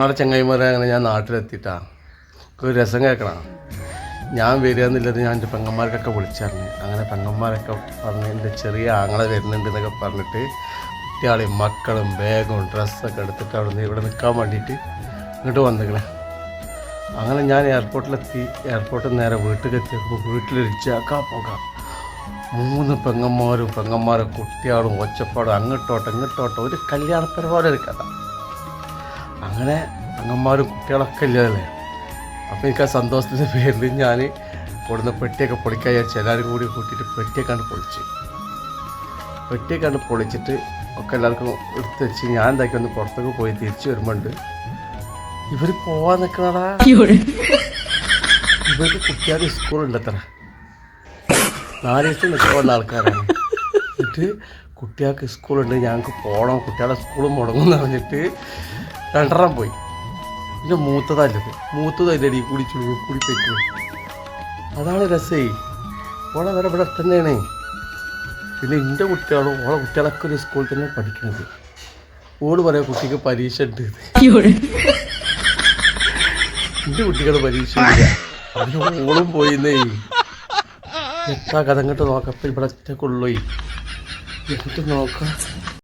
നാളെ ചങ്ങായിമാരെ അങ്ങനെ ഞാൻ നാട്ടിലെത്തിയിട്ടാ ഒരു രസം കേൾക്കണം. ഞാൻ വരിക എന്നുള്ളത് ഞാൻ എൻ്റെ പെങ്ങന്മാർക്കൊക്കെ വിളിച്ചറിഞ്ഞ്. അങ്ങനെ പെങ്ങന്മാരൊക്കെ പറഞ്ഞ് എൻ്റെ ചെറിയ ആങ്ങളെ വരുന്നുണ്ട് എന്നൊക്കെ പറഞ്ഞിട്ട് കുട്ടികളെയും മക്കളും ബാഗും ഡ്രസ്സൊക്കെ എടുത്തിട്ട് ഇവിടെ നിൽക്കാൻ വേണ്ടിയിട്ട് ഇങ്ങോട്ട് വന്നിക്കണേ. അങ്ങനെ ഞാൻ എയർപോർട്ടിലെത്തി. എയർപോർട്ടിൽ നേരെ വീട്ടിലെത്തിയപ്പോൾ വീട്ടിലൊരു പോകാം 3 പെങ്ങന്മാരും കുട്ടികളും ഒച്ചപ്പാടും അങ്ങോട്ടോട്ടെ ഇങ്ങോട്ടോട്ടെ ഒരു കല്യാണപ്പര പോലെ ഒരു കഥ. അങ്ങനെ പെങ്ങന്മാരും കുട്ടികളൊക്കെ ഇല്ലതല്ലേ. അപ്പോൾ എനിക്ക് ആ സന്തോഷത്തിൻ്റെ പേരിൽ ഞാൻ കൊടുന്ന പെട്ടിയൊക്കെ പൊളിക്കാൻ വിചാരിച്ചു. എല്ലാവരും കൂടി കൂട്ടിയിട്ട് പെട്ടിയൊക്കെയാണ് പൊളിച്ചിട്ട് ഒക്കെ എല്ലാവർക്കും എടുത്ത് വെച്ച് ഞാൻ എന്താക്കി ഒന്ന് പുറത്തേക്ക് പോയി തിരിച്ചു വരുമ്പോണ്ട് ഇവർ പോവാൻ നിൽക്കണടാ. ഇവർക്ക് കുട്ടികളുടെ സ്കൂളുണ്ടത്ര 4 ദിവസം നിൽക്കുന്ന ആൾക്കാരാണ്. എന്നിട്ട് കുട്ടികൾക്ക് സ്കൂളുണ്ട്, ഞങ്ങൾക്ക് പോകണം, കുട്ടികളുടെ സ്കൂളും മുടങ്ങുമെന്ന് പറഞ്ഞിട്ട് 2 പോയി. പിന്നെ മൂത്തത് അതിൻ്റെ അടി കൂടി പോയിക്കോ. അതാണ് രസേ. ഓളെ വരെ ഇവിടെ തന്നെയാണ്. പിന്നെ എൻ്റെ കുട്ടികളും ഓളെ കുട്ടികളൊക്കെ ഒരു സ്കൂളിൽ തന്നെ പഠിക്കുന്നത്. ഓട് പറയാം കുട്ടിക്ക് പരീക്ഷ ഉണ്ട്. എൻ്റെ കുട്ടികൾ പരീക്ഷ ഇല്ല. അതിന് ഓളും പോയിന്നേ. എത്ര കഥ ഇങ്ങോട്ട് നോക്കാം. അപ്പം ഇവിടെ ഒറ്റക്കുള്ളൂ. എന്നിട്ട് നോക്കാം.